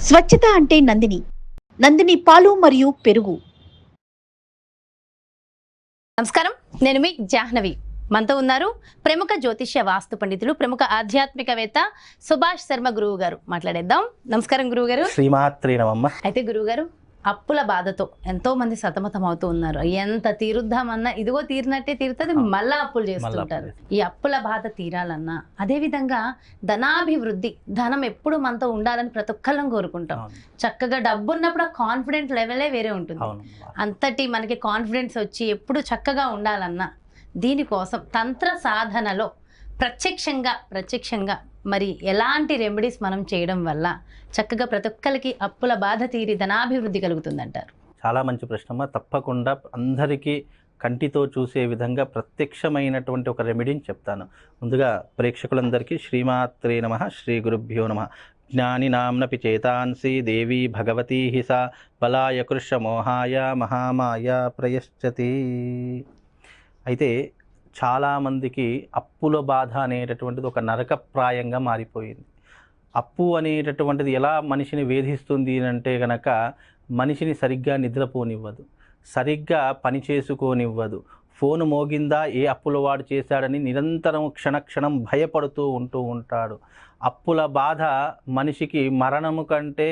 స్వచ్ఛత అంటే నందిని. నందిని పాలు మరియు పెరుగు. నమస్కారం, నేను మీ జాహ్నవి. మనతో ఉన్నారు ప్రముఖ జ్యోతిష్య వాస్తు పండితులు, ప్రముఖ ఆధ్యాత్మికవేత్త సుభాష్ శర్మ గురువు గారు. మాట్లాడేద్దాం. నమస్కారం గురువు గారు. శ్రీమాత్రే నమః. అయితే గురువు గారు, అప్పుల బాధతో ఎంతో మంది సతమతం అవుతూ ఉన్నారు. ఎంత తీరుద్దామన్నా ఇదిగో తీరినట్టే తీరుతుంది, మళ్ళా అప్పులు చేస్తుంటారు. ఈ అప్పుల బాధ తీరాలన్నా, అదే విధంగా ధనాభివృద్ధి, ధనం ఎప్పుడు మనతో ఉండాలని ప్రతి ఒక్కళ్ళం కోరుకుంటాం. చక్కగా డబ్బు ఉన్నప్పుడు ఆ కాన్ఫిడెంట్ లెవెలే వేరే ఉంటుంది. అంతటి మనకి కాన్ఫిడెన్స్ వచ్చి ఎప్పుడు చక్కగా ఉండాలన్నా, దీనికోసం తంత్ర సాధనలో ప్రత్యక్షంగా మరి ఎలాంటి రెమెడీస్ మనం చేయడం వల్ల చక్కగా ప్రతి ఒక్కరికి అప్పుల బాధ తీరి ధనాభివృద్ధి కలుగుతుందంటారు? చాలా మంచి ప్రశ్నమ్మ. తప్పకుండా అందరికీ కంటితో చూసే విధంగా ప్రత్యక్షమైనటువంటి ఒక రెమెడీని చెప్తాను. ముందుగా ప్రేక్షకులందరికీ శ్రీమాత్రే నమః, శ్రీ గురుభ్యో నమః. జ్ఞానినాంనపి చేతాంసి దేవీ భగవతీ సా బలాయ కృష్ణ మోహాయ మహామాయ ప్రయశ్చతి. అయితే చాలామందికి అప్పుల బాధ అనేటటువంటిది ఒక నరకప్రాయంగా మారిపోయింది. అప్పు అనేటటువంటిది ఎలా మనిషిని వేధిస్తుంది అంటే కనుక, మనిషిని సరిగ్గా నిద్రపోనివ్వదు, సరిగ్గా పని చేసుకోనివ్వదు. ఫోను మోగిందా, ఏ అప్పుల వాడు చేశాడని నిరంతరం క్షణక్షణం భయపడుతూ ఉంటాడు. అప్పుల బాధ మనిషికి మరణము కంటే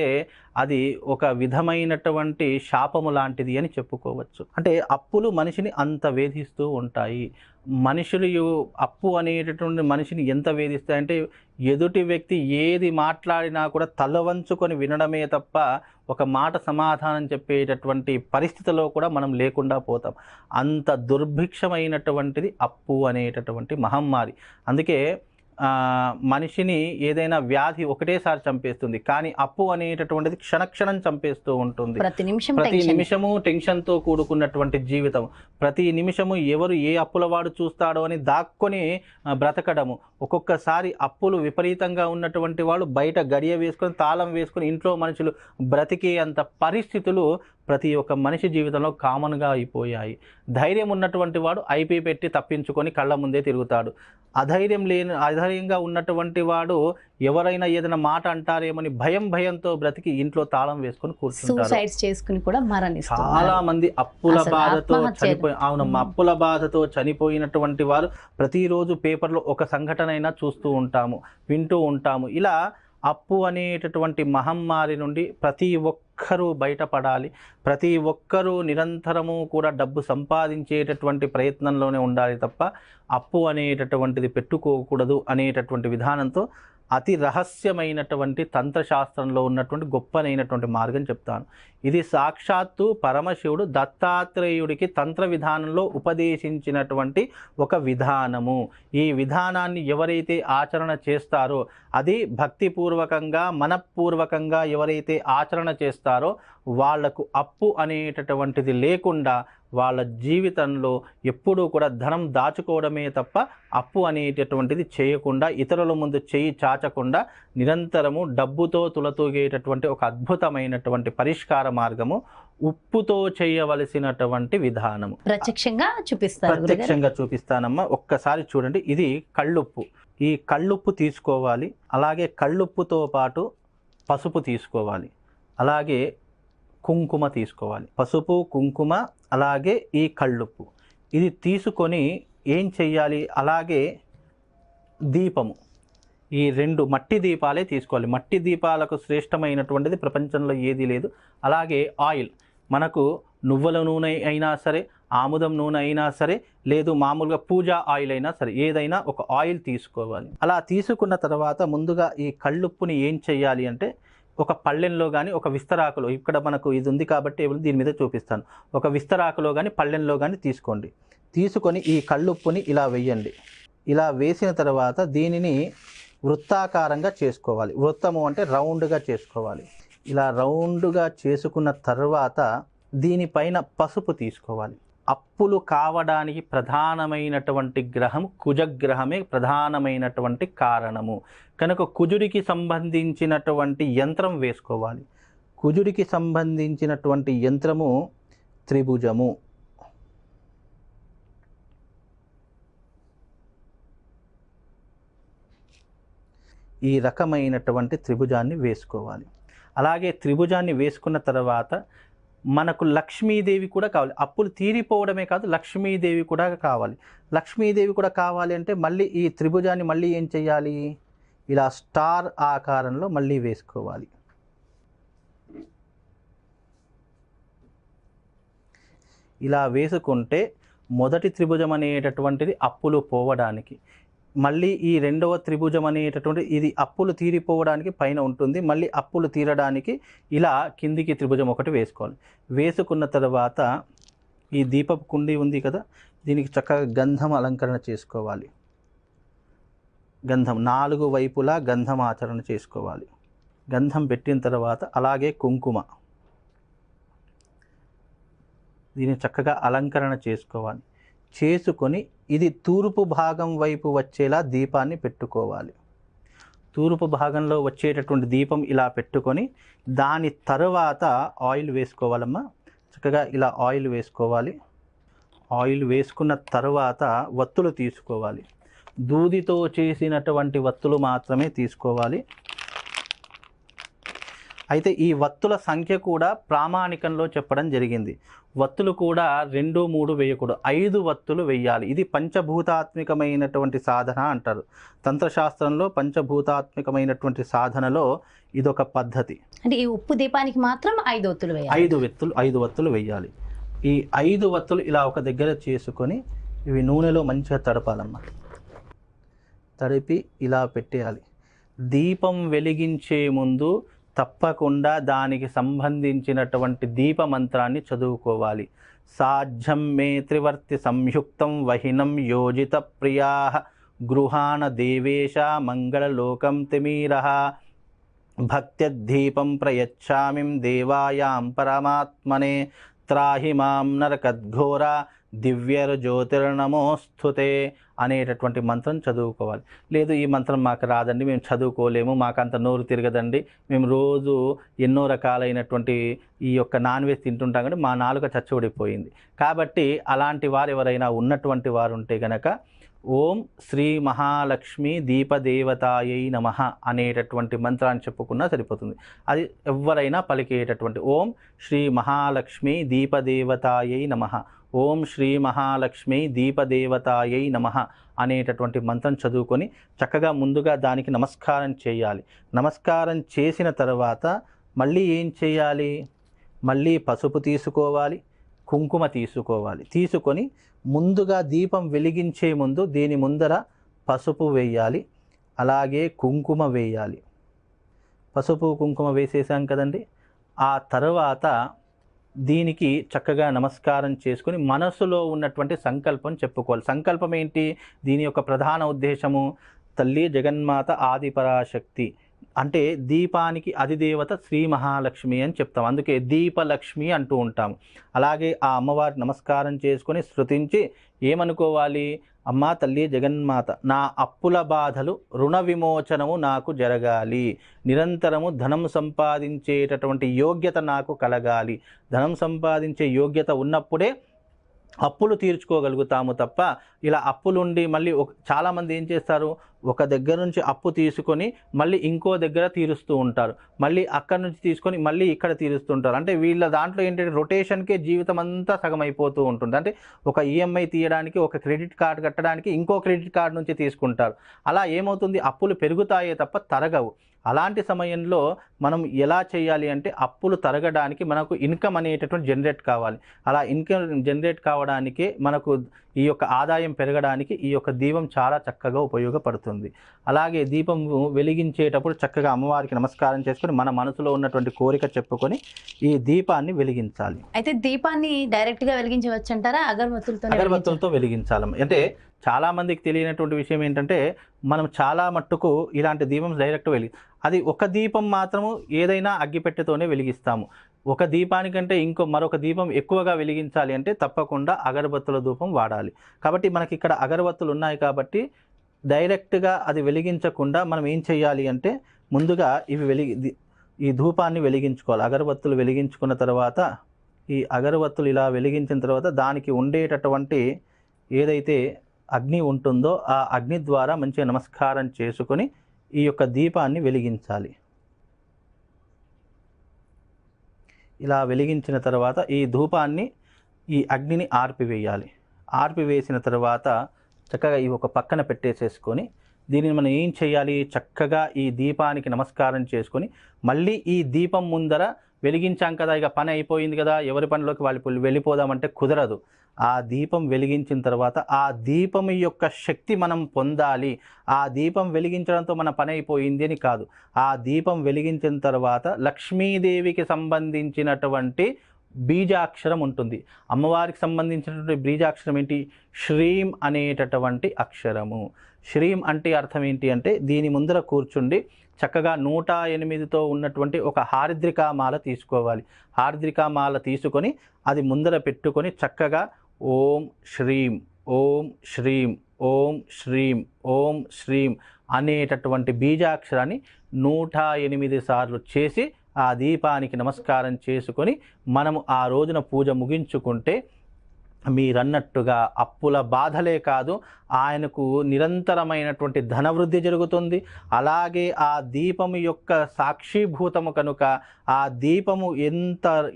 అది ఒక విధమైనటువంటి శాపము లాంటిది అని చెప్పుకోవచ్చు. అంటే అప్పులు మనిషిని అంత వేధిస్తూ ఉంటాయి. మనుషులు అప్పు అనేటటువంటి మనిషిని ఎంత వేధిస్తాయంటే, ఎదుటి వ్యక్తి ఏది మాట్లాడినా కూడా తల వంచుకొని వినడమే తప్ప ఒక మాట సమాధానం చెప్పేటటువంటి పరిస్థితిలో కూడా మనం లేకుండా పోతాం. అంత దుర్భిక్షమైనటువంటిది అప్పు అనేటటువంటి మహమ్మారి. అందుకే మనిషిని ఏదైనా వ్యాధి ఒకటేసారి చంపేస్తుంది, కానీ అప్పు అనేటటువంటిది క్షణక్షణం చంపేస్తూ ఉంటుంది. ప్రతి నిమిషము టెన్షన్తో కూడుకున్నటువంటి జీవితం. ప్రతి నిమిషము ఎవరు ఏ అప్పుల వాడు చూస్తాడో అని దాక్కొని బ్రతకడము. ఒక్కొక్కసారి అప్పులు విపరీతంగా ఉన్నటువంటి వాళ్ళు బయట గడియ వేసుకొని తాళం వేసుకొని ఇంట్లో మనుషులు బ్రతికే అంత పరిస్థితులు ప్రతి ఒక్క మనిషి జీవితంలో కామన్గా అయిపోయాయి. ధైర్యం ఉన్నటువంటి వాడు ఐపీ పెట్టి తప్పించుకొని కళ్ళ ముందే తిరుగుతాడు. అధైర్యంగా ఉన్నటువంటి వాడు ఎవరైనా ఏదైనా మాట అంటారేమని భయంతో బ్రతికి ఇంట్లో తాళం వేసుకొని కూర్చుంటారు. చాలా మంది అప్పుల బాధతో అప్పుల బాధతో చనిపోయినటువంటి వారు ప్రతిరోజు పేపర్లో ఒక సంఘటన అయినా చూస్తూ ఉంటాము, వింటూ ఉంటాము. ఇలా అప్పు అనేటటువంటి మహమ్మారి నుండి ప్రతి ఒక్కరూ బయటపడాలి. ప్రతి ఒక్కరూ నిరంతరము కూడా డబ్బు సంపాదించేటటువంటి ప్రయత్నంలోనే ఉండాలి తప్ప అప్పు అనేటటువంటిది పెట్టుకోకూడదు అనేటటువంటి విధానంతో అతి రహస్యమైనటువంటి తంత్రశాస్త్రంలో ఉన్నటువంటి గొప్పనైనటువంటి మార్గం చెప్తాను. ఇది సాక్షాత్తు పరమశివుడు దత్తాత్రేయుడికి తంత్ర విధానంలో ఉపదేశించినటువంటి ఒక విధానము. ఈ విధానాన్ని ఎవరైతే ఆచరణ చేస్తారో, అది భక్తిపూర్వకంగా మనపూర్వకంగా ఎవరైతే ఆచరణ చేస్తారో వాళ్లకు అప్పు అనేటటువంటిది లేకుండా వాళ్ళ జీవితంలో ఎప్పుడూ కూడా ధనం దాచుకోవడమే తప్ప అప్పు అనేటటువంటిది చేయకుండా, ఇతరుల ముందు చేయి చాచకుండా నిరంతరము డబ్బుతో తులతూగేటటువంటి ఒక అద్భుతమైనటువంటి పరిష్కార మార్గము ఉప్పుతో చేయవలసినటువంటి విధానము ప్రత్యక్షంగా చూపిస్తానమ్మా. ఒక్కసారి చూడండి. ఇది కళ్ళుప్పు. ఈ కళ్ళుప్పు తీసుకోవాలి. అలాగే కళ్ళుప్పుతో పాటు పసుపు తీసుకోవాలి. అలాగే కుంకుమ తీసుకోవాలి. పసుపు, కుంకుమ, అలాగే ఈ కళ్ళుప్పు. ఇది తీసుకొని ఏం చెయ్యాలి, అలాగే దీపము, ఈ 2 మట్టి దీపాలే తీసుకోవాలి. మట్టి దీపాలకు శ్రేష్టమైనటువంటిది ప్రపంచంలో ఏదీ లేదు. అలాగే ఆయిల్, మనకు నువ్వుల నూనె అయినా సరే, ఆముదం నూనె అయినా సరే, లేదు మామూలుగా పూజా ఆయిల్ అయినా సరే, ఏదైనా ఒక ఆయిల్ తీసుకోవాలి. అలా తీసుకున్న తర్వాత ముందుగా ఈ కళ్ళుప్పుని ఏం చెయ్యాలి అంటే, ఒక పళ్ళెంలో కానీ ఒక విస్తరాకులో, ఇక్కడ మనకు ఇది ఉంది కాబట్టి దీని మీద చూపిస్తాను, ఒక విస్తరాకులో కానీ పళ్ళెంలో కానీ తీసుకోండి. తీసుకొని ఈ కళ్ళుప్పుని ఇలా వేయండి. ఇలా వేసిన తర్వాత దీనిని వృత్తాకారంగా చేసుకోవాలి. వృత్తము అంటే రౌండ్గా చేసుకోవాలి. ఇలా రౌండ్గా చేసుకున్న తర్వాత దీనిపైన పసుపు తీసుకోవాలి. అప్పులు కావడానికి ప్రధానమైనటువంటి గ్రహం కుజగ్రహమే ప్రధానమైనటువంటి కారణము కనుక కుజుడికి సంబంధించినటువంటి యంత్రం వేసుకోవాలి. కుజుడికి సంబంధించినటువంటి యంత్రము త్రిభుజము. ఈ రకమైనటువంటి త్రిభుజాన్ని వేసుకోవాలి. అలాగే త్రిభుజాన్ని వేసుకున్న తర్వాత మనకు లక్ష్మీదేవి కూడా కావాలి. అప్పులు తీరిపోవడమే కాదు, లక్ష్మీదేవి కూడా కావాలి. లక్ష్మీదేవి కూడా కావాలి అంటే మళ్ళీ ఈ త్రిభుజాన్ని మళ్ళీ ఏం చేయాలి, ఇలా స్టార్ ఆకారంలో మళ్ళీ వేసుకోవాలి. ఇలా వేసుకుంటే మొదటి త్రిభుజం అనేటటువంటిది అప్పులు పోవడానికి, మళ్ళీ ఈ రెండవ త్రిభుజం అనేటటువంటి ఇది అప్పులు తీరిపోవడానికి పైన ఉంటుంది, మళ్ళీ అప్పులు తీరడానికి ఇలా కిందికి త్రిభుజం ఒకటి వేసుకోవాలి. వేసుకున్న తర్వాత ఈ దీపపు కుండి ఉంది కదా, దీనికి చక్కగా గంధం అలంకరణ చేసుకోవాలి. గంధం 4 వైపులా గంధం ఆచరణ చేసుకోవాలి. గంధం పెట్టిన తర్వాత అలాగే కుంకుమ, దీన్ని చక్కగా అలంకరణ చేసుకోవాలి. చేసుకొని ఇది తూర్పు భాగం వైపు వచ్చేలా దీపాన్ని పెట్టుకోవాలి. తూర్పు భాగంలో వచ్చేటటువంటి దీపం ఇలా పెట్టుకొని దాని తర్వాత ఆయిల్ వేసుకోవాలమ్మా. చక్కగా ఇలా ఆయిల్ వేసుకోవాలి. ఆయిల్ వేసుకున్న తర్వాత వత్తులు తీసుకోవాలి. దూదితో చేసినటువంటి వత్తులు మాత్రమే తీసుకోవాలి. అయితే ఈ వత్తుల సంఖ్య కూడా ప్రామాణికంలో చెప్పడం జరిగింది. వత్తులు కూడా 2, 3 వేయకూడదు, 5 వత్తులు వేయాలి. ఇది పంచభూతాత్మికమైనటువంటి సాధన అంటారు. తంత్రశాస్త్రంలో పంచభూతాత్మికమైనటువంటి సాధనలో ఇదొక పద్ధతి. అంటే ఈ ఉప్పు దీపానికి మాత్రం 5 ఒత్తులు వేయాలి. 5 వత్తులు వేయాలి. ఈ 5 వత్తులు ఇలా ఒక దగ్గర చేసుకొని ఇవి నూనెలో మంచిగా తడపాలమ్మా. తడిపి ఇలా పెట్టేయాలి. దీపం వెలిగించే ముందు తప్పకుండా దానికి సంబంధించినటువంటి దీప మంత్రాన్ని చదువుకోవాలి. సాధ్యం మే త్రివర్తి సంయుక్తం వహినం యోజిత ప్రియా గృహాణ దేవేశ మంగళలోకం తిమీరః భక్త్యద్దీపం ప్రయచ్ఛామిం దేవాయాం పరమాత్మనే త్రాహి మాం నరకద్ఘోర దివ్యర్ జ్యోతిర్నమోస్తుతే అనేటటువంటి మంత్రం చదువుకోవాలి. లేదు ఈ మంత్రం మాకు రాదండి, మేము చదువుకోలేము, మాకు అంత నోరు తిరగదండి, మేము రోజు ఎన్నో రకాలైనటువంటి ఈ యొక్క నాన్ వెజ్ తింటుంటాం కానీ మా నాలుక చచ్చబడిపోయింది. కాబట్టి అలాంటి వారు ఎవరైనా ఉన్నటువంటి వారు ఉంటే గనక ఓం శ్రీ మహాలక్ష్మి దీపదేవతాయై నమః అనేటటువంటి మంత్రాన్ని చెప్పుకున్నా సరిపోతుంది. అది ఎవరైనా పలికేటటువంటి ఓం శ్రీ మహాలక్ష్మి దీపదేవతాయై నమః, ఓం శ్రీ మహాలక్ష్మి దీపదేవతాయై నమః అనేటటువంటి మంత్రం చదువుకొని చక్కగా ముందుగా దానికి నమస్కారం చేయాలి. నమస్కారం చేసిన తర్వాత మళ్ళీ ఏం చేయాలి, మళ్ళీ పసుపు తీసుకోవాలి, కుంకుమ తీసుకోవాలి. తీసుకొని ముందుగా దీపం వెలిగించే ముందు దీని ముందర పసుపు వేయాలి, అలాగే కుంకుమ వేయాలి. పసుపు కుంకుమ వేసేసాం కదండి. ఆ తర్వాత దీనికి చక్కగా నమస్కారం చేసుకుని మనసులో ఉన్నటువంటి సంకల్పం చెప్పుకోవాలి. సంకల్పం ఏంటి, దీని యొక్క ప్రధాన ఉద్దేశము తల్లి జగన్మాత ఆదిపరాశక్తి అంటే దీపానికి అధిదేవత శ్రీ మహాలక్ష్మి అని చెప్తాం, అందుకే దీపలక్ష్మి అంటూ ఉంటాం. అలాగే ఆ అమ్మవారి నమస్కారం చేసుకొని స్తుతించి ఏమనుకోవాలి, అమ్మా తల్లి జగన్మాత నా అప్పుల బాధలు రుణ విమోచనము నాకు జరగాలి, నిరంతరము ధనం సంపాదించేటటువంటి యోగ్యత నాకు కలగాలి. ధనం సంపాదించే యోగ్యత ఉన్నప్పుడే అప్పులు తీర్చుకోగలుగుతాము తప్ప ఇలా అప్పులుండి మళ్ళీ చాలామంది ఏం చేస్తారు, ఒక దగ్గర నుంచి అప్పు తీసుకొని మళ్ళీ ఇంకో దగ్గర తీరుస్తూ ఉంటారు, మళ్ళీ అక్కడి నుంచి తీసుకొని మళ్ళీ ఇక్కడ తీరుస్తుంటారు. అంటే వీళ్ళ దాంట్లో ఏంటంటే రొటేషన్కే జీవితం అంతా సగం అయిపోతూ ఉంటుంది. అంటే ఒక ఈఎంఐ తీయడానికి, ఒక క్రెడిట్ కార్డు కట్టడానికి ఇంకో క్రెడిట్ కార్డు నుంచి తీసుకుంటారు. అలా ఏమవుతుంది, అప్పులు పెరుగుతాయే తప్ప తరగవు. అలాంటి సమయంలో మనం ఎలా చేయాలి అంటే అప్పులు తరగడానికి మనకు ఇన్కమ్ అనేటటువంటి జనరేట్ కావాలి. అలా ఇన్కమ్ జనరేట్ కావడానికే మనకు ఈ యొక్క ఆదాయం పెరగడానికి ఈ యొక్క దీపం చాలా చక్కగా ఉపయోగపడుతుంది. అలాగే దీపం వెలిగించేటప్పుడు చక్కగా అమ్మవారికి నమస్కారం చేసుకొని మన మనసులో ఉన్నటువంటి కోరిక చెప్పుకొని ఈ దీపాన్ని వెలిగించాలి. అయితే దీపాన్ని డైరెక్ట్గా వెలిగించవచ్చు అంటారా, అగరబత్తులతో వెలిగించాలి. అంటే చాలా మందికి తెలియనటువంటి విషయం ఏంటంటే మనం చాలా మట్టుకు ఇలాంటి దీపం డైరెక్ట్ అది ఒక దీపం మాత్రము ఏదైనా అగ్గిపెట్టెతోనే వెలిగిస్తాము. ఒక దీపానికంటే మరొక దీపం ఎక్కువగా వెలిగించాలి అంటే తప్పకుండా అగరబత్తుల ధూపం వాడాలి. కాబట్టి మనకి ఇక్కడ అగరబత్తులు ఉన్నాయి కాబట్టి డైరెక్ట్గా అది వెలిగించకుండా మనం ఏం చేయాలి అంటే ముందుగా ఈ ధూపాన్ని వెలిగించుకోవాలి. అగరబత్తులు వెలిగించుకున్న తర్వాత ఈ అగరబత్తులు ఇలా వెలిగించిన తర్వాత దానికి ఉండేటటువంటి ఏదైతే అగ్ని ఉంటుందో ఆ అగ్ని ద్వారా మంచిగా నమస్కారం చేసుకొని ఈ యొక్క దీపాన్ని వెలిగించాలి. ఇలా వెలిగించిన తర్వాత ఈ ధూపాన్ని ఈ అగ్నిని ఆర్పివేయాలి. ఆర్పివేసిన తర్వాత చక్కగా ఇవి ఒక పక్కన పెట్టేసేసుకొని దీనిని మనం ఏం చేయాలి, చక్కగా ఈ దీపానికి నమస్కారం చేసుకొని మళ్ళీ ఈ దీపం ముందర వెలిగించాం కదా, ఇక పని అయిపోయింది కదా, ఎవరి పనిలోకి వాళ్ళు వెళ్ళిపోదామంటే కుదరదు. ఆ దీపం వెలిగించిన తర్వాత ఆ దీపం యొక్క శక్తి మనం పొందాలి. ఆ దీపం వెలిగించడంతో మన పని అయిపోయింది అని కాదు. ఆ దీపం వెలిగించిన తర్వాత లక్ష్మీదేవికి సంబంధించినటువంటి బీజాక్షరం ఉంటుంది. అమ్మవారికి సంబంధించినటువంటి బీజాక్షరం ఏంటి, శ్రీం అనేటటువంటి అక్షరము. శ్రీం అంటే అర్థం ఏంటి అంటే దీని ముందర కూర్చుండి చక్కగా 108తో ఉన్నటువంటి ఒక హారిద్రికామాల తీసుకోవాలి. హారిద్రికామాల తీసుకొని అది ముందర పెట్టుకొని చక్కగా ఓం శ్రీం ఓం శ్రీం ఓం శ్రీం ఓం శ్రీం అనేటటువంటి బీజాక్షరాన్ని 108 సార్లు చేసి ఆ దీపానికి నమస్కారం చేసుకొని మనము ఆ రోజున పూజ ముగించుకుంటే మీరన్నట్టుగా అప్పుల బాధలే కాదు, ఆయనకు నిరంతరమైనటువంటి ధనవృద్ధి జరుగుతుంది. అలాగే ఆ దీపము యొక్క సాక్షిభూతము కనుక ఆ దీపము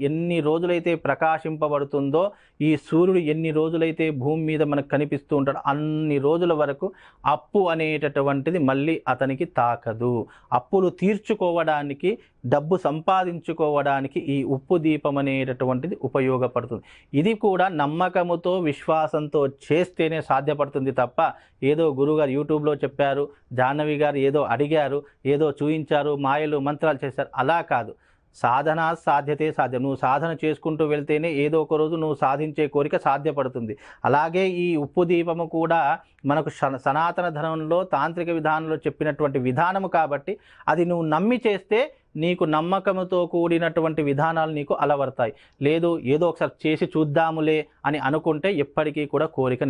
ఎన్ని రోజులైతే ప్రకాశింపబడుతుందో, ఈ సూర్యుడు ఎన్ని రోజులైతే భూమి మీద మనకు కనిపిస్తూ ఉంటాడో అన్ని రోజుల వరకు అప్పు అనేటటువంటిది మళ్ళీ అతనికి తాకదు. అప్పులు తీర్చుకోవడానికి, డబ్బు సంపాదించుకోవడానికి ఈ ఉప్పు దీపం అనేటటువంటిది ఉపయోగపడుతుంది. ఇది కూడా నమ్మకముతో విశ్వాసంతో చేస్తేనే సాధ్యపడుతుంది తప్ప ఏదో గురుగారు యూట్యూబ్లో చెప్పారు, జాహ్నవి గారు ఏదో అడిగారు, ఏదో చూయించారు, మాయలు మంత్రాలు చేశారు, అలా కాదు. సాధన సాధ్యతే సాధ్యం. నువ్వు సాధన చేసుకుంటూ వెళ్తేనే ఏదో ఒక రోజు నువ్వు సాధించే కోరిక సాధ్యపడుతుంది. అలాగే ఈ ఉప్పు దీపము కూడా మనకు సనాతన ధర్మంలో తాంత్రిక విధానంలో చెప్పినటువంటి విధానము కాబట్టి అది నువ్వు నమ్మి చేస్తే నీకు నమ్మకంతో కూడినటువంటి విధానాలు నీకు అలవర్తాయి. లేదు ఏదో ఒకసారి చేసి చూద్దాములే అని అనుకుంటే ఎప్పటికీ కూడా కోరిక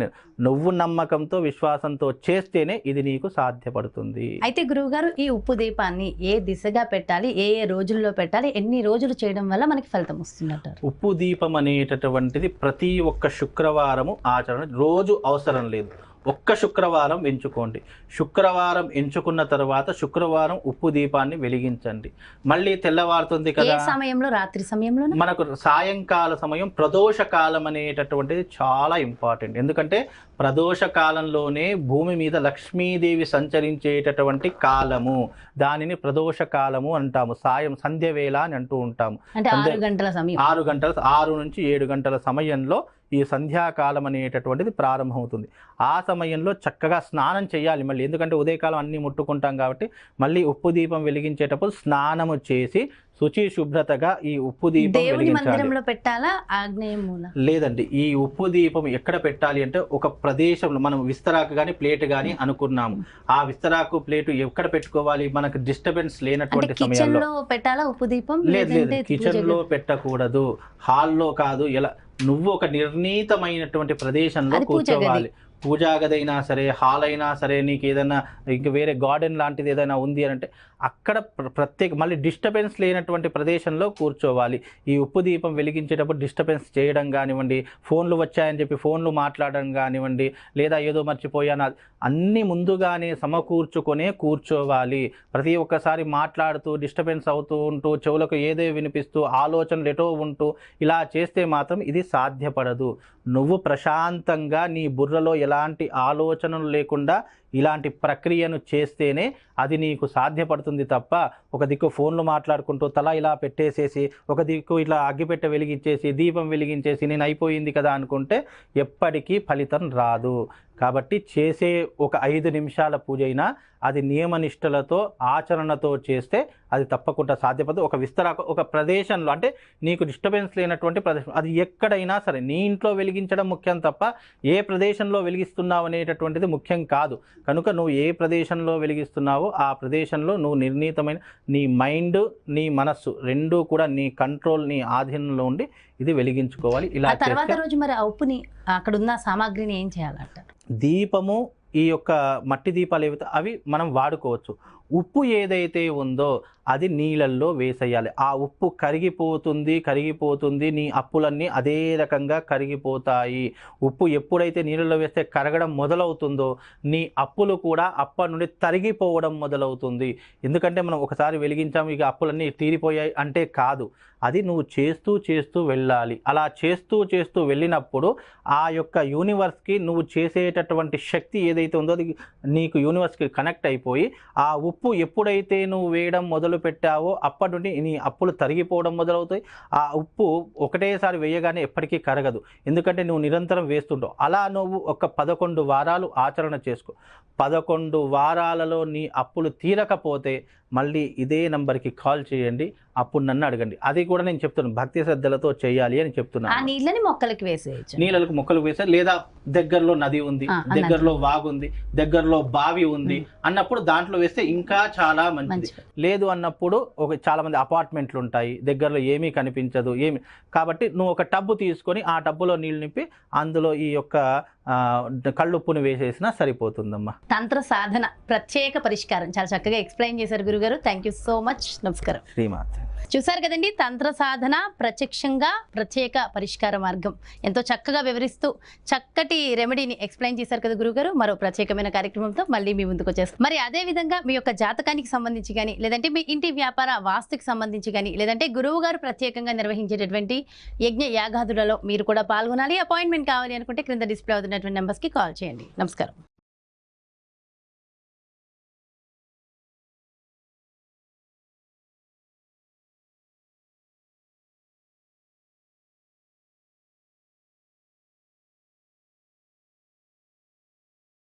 నువ్వు నమ్మకంతో విశ్వాసంతో చేస్తేనే ఇది నీకు సాధ్యపడుతుంది. అయితే గురువుగారు, ఈ ఉప్పు దీపాన్ని ఏ దిశగా పెట్టాలి, ఏ ఏ రోజుల్లో పెట్టాలి, ఎన్ని రోజులు చేయడం వల్ల మనకి ఫలితం వస్తుందంటారు? ఉప్పు దీపం అనేటటువంటిది ప్రతి ఒక్క శుక్రవారము ఆచరణ, రోజు అవసరం లేదు. ఒక్క శుక్రవారం ఎంచుకోండి. శుక్రవారం ఎంచుకున్న తర్వాత శుక్రవారం ఉప్పు దీపాన్ని వెలిగించండి. మళ్ళీ తెల్లవారుతుంది కదా, సమయంలో, రాత్రి సమయంలో, మనకు సాయంకాల సమయం ప్రదోష కాలం అనేటటువంటిది చాలా ఇంపార్టెంట్. ఎందుకంటే ప్రదోష కాలంలోనే భూమి మీద లక్ష్మీదేవి సంచరించేటటువంటి కాలము, దానిని ప్రదోష కాలము అంటాము. సంధ్య వేళ అని అంటూ ఉంటాము. 6 గంటల సమయం, 6 నుంచి 7 గంటల సమయంలో ఈ సంధ్యాకాలం అనేటటువంటిది ప్రారంభమవుతుంది. ఆ సమయంలో చక్కగా స్నానం చేయాలి మళ్ళీ, ఎందుకంటే ఉదయకాలం అన్నీ ముట్టుకుంటాం కాబట్టి మళ్ళీ ఉప్పు దీపం వెలిగించేటప్పుడు స్నానము చేసి శుచి శుభ్రతగా ఈ ఉప్పు దీపం మందిరంలో పెట్టాలా, ఆగ్నేయ మూల? లేదండి, ఈ ఉప్పు దీపం ఎక్కడ పెట్టాలి అంటే ఒక ప్రదేశంలో, మనం విస్తరాకు కానీ ప్లేట్ కానీ అనుకున్నాము, ఆ విస్తరాకు ప్లేట్ ఎక్కడ పెట్టుకోవాలి, మనకు డిస్టర్బెన్స్ లేనటువంటి సమయంలో పెట్టాలా ఉప్పు దీపం? లేదు, కిచెన్ లో పెట్టకూడదు, హాల్లో కాదు. ఎలా నువ్వు ఒక నిర్ణీతమైనటువంటి ప్రదేశంలో కూర్చోవాలి. పూజా గది అయినా సరే, హాల్ అయినా సరే, నీకు ఏదైనా ఇంక వేరే గార్డెన్ లాంటిది ఏదైనా ఉంది అని అంటే అక్కడ మళ్ళీ డిస్టర్బెన్స్ లేనటువంటి ప్రదేశంలో కూర్చోవాలి. ఈ ఉప్పు దీపం వెలిగించేటప్పుడు డిస్టర్బెన్స్ చేయడం కానివ్వండి, ఫోన్లు వచ్చాయని చెప్పి ఫోన్లు మాట్లాడడం కానివ్వండి, లేదా ఏదో మర్చిపోయాను, అన్నీ ముందుగానే సమకూర్చుకొనే కూర్చోవాలి. ప్రతి ఒక్కసారి మాట్లాడుతూ డిస్టర్బెన్స్ అవుతూ ఉంటూ చెవులకు ఏదో వినిపిస్తూ ఆలోచనలు ఎటో ఉంటూ ఇలా చేస్తే మాత్రం ఇది సాధ్యపడదు. నువ్వు ప్రశాంతంగా నీ బుర్రలో ఎలాంటి ఆలోచనలు లేకుండా ఇలాంటి ప్రక్రియను చేస్తేనే అది నీకు సాధ్యపడుతుంది తప్ప ఒక దిక్కు ఫోన్లు మాట్లాడుకుంటూ తల ఇలా పెట్టేసేసి, ఒక దిక్కు ఇట్లా అగ్గిపెట్టె వెలిగించేసి, దీపం వెలిగించేసి నేను అయిపోయింది కదా అనుకుంటే ఎప్పటికీ ఫలితం రాదు. కాబట్టి చేసే ఒక 5 నిమిషాల పూజ అయినా అది నియమనిష్టలతో ఆచరణతో చేస్తే అది తప్పకుండా సాధ్యపడదు. ఒక ఒక ప్రదేశంలో, అంటే నీకు డిస్టర్బెన్స్ లేనటువంటి ప్రదేశం, అది ఎక్కడైనా సరే నీ ఇంట్లో వెలిగించడం ముఖ్యం తప్ప ఏ ప్రదేశంలో వెలిగిస్తున్నావు అనేటటువంటిది ముఖ్యం కాదు. కనుక నువ్వు ఏ ప్రదేశంలో వెలిగిస్తున్నావో ఆ ప్రదేశంలో నువ్వు నిర్ణీతమైన నీ మైండ్, నీ మనస్సు రెండూ కూడా నీ కంట్రోల్, నీ ఆధీనంలో ఉండి ఇది వెలిగించుకోవాలి. ఇలా తర్వాత రోజు మరి ఆ ఉప్పుని, అక్కడ ఉన్న సామాగ్రిని ఏం చేయాలంటారు? దీపము, ఈ యొక్క మట్టి దీపాలు ఏవైతే అవి మనం వాడుకోవచ్చు. ఉప్పు ఏదైతే ఉందో అది నీళ్ళల్లో వేసేయాలి. ఆ ఉప్పు కరిగిపోతుంది, నీ అప్పులన్నీ అదే రకంగా కరిగిపోతాయి. ఉప్పు ఎప్పుడైతే నీళ్ళలో వేస్తే కరగడం మొదలవుతుందో నీ అప్పులు కూడా అప్పటి నుండి తరిగిపోవడం మొదలవుతుంది. ఎందుకంటే మనం ఒకసారి వెలిగించాము ఇక అప్పులన్నీ తీరిపోయాయి అంటే కాదు, అది నువ్వు చేస్తూ వెళ్ళాలి. అలా చేస్తూ వెళ్ళినప్పుడు ఆ యొక్క యూనివర్స్కి నువ్వు చేసేటటువంటి శక్తి ఏదైతే ఉందో అది నీకు యూనివర్స్కి కనెక్ట్ అయిపోయి ఆ ఉప్పు ఎప్పుడైతే నువ్వు వేయడం మొదలు పెట్టావో అప్పటి నుండి నీ అప్పులు తరిగిపోవడం మొదలవుతాయి. ఆ ఉప్పు ఒకటేసారి వేయగానే ఎప్పటికీ కరగదు, ఎందుకంటే నువ్వు నిరంతరం వేస్తుంటావు. అలా నువ్వు ఒక 11 వారాలు ఆచరణ చేసుకో. 11 వారాలలో నీ అప్పులు తీరకపోతే మళ్ళీ ఇదే నంబర్కి కాల్ చేయండి, అప్పుడు నన్ను అడగండి. అది కూడా నేను చెప్తున్నాను, భక్తి శ్రద్ధలతో చేయాలి అని చెప్తున్నాను. ఆ నీళ్ళని మొక్కలకి వేసేయచ్చు, నీళ్ళకు మొక్కలకు వేసే, లేదా దగ్గరలో నది ఉంది, దగ్గరలో వాగు ఉంది, దగ్గరలో బావి ఉంది అన్నప్పుడు దాంట్లో వేస్తే ఇంకా చాలా మంచిది. లేదు అన్నప్పుడు చాలా మంది అపార్ట్మెంట్లు ఉంటాయి, దగ్గరలో ఏమీ కనిపించదు కాబట్టి నువ్వు ఒక టబ్బు తీసుకొని ఆ టబ్బులో నీళ్ళు నింపి అందులో ఈ యొక్క కళ్ళుప్పును వేసేసినా సరిపోతుందమ్మా. తంత్ర సాధన ప్రత్యేక పరిష్కారం చాలా చక్కగా ఎక్స్ప్లెయిన్ చేశారు గురుగారు. Thank you so much. నమస్కారం. శ్రీమాత. చూసారు కదండి, తంత్ర సాధన ప్రత్యక్షంగా ప్రత్యేక పరిష్కార మార్గం ఎంతో చక్కగా వివరిస్తూ చక్కటి రెమెడీని ఎక్స్ప్లెయిన్ చేశారు కదా గురుగారు. మరో ప్రత్యేకమైన కార్యక్రమంతో మళ్ళీ మీ ముందుకు వచ్చేస్తాం. మరి అదే విధంగా మీ యొక్క జాతకానికి సంబంధించి కానీ, లేదంటే మీ ఇంటి వ్యాపార వాస్తుకి సంబంధించి కానీ, లేదంటే గురువు గారు ప్రత్యేకంగా నిర్వహించేటటువంటి యజ్ఞ యాగాదులలో మీరు కూడా పాల్గొనాలి, అపాయింట్మెంట్ కావాలి అనుకుంటే క్రింద డిస్ప్లే అవుతున్నటువంటి నెంబర్స్కి కాల్ చేయండి. నమస్కారం.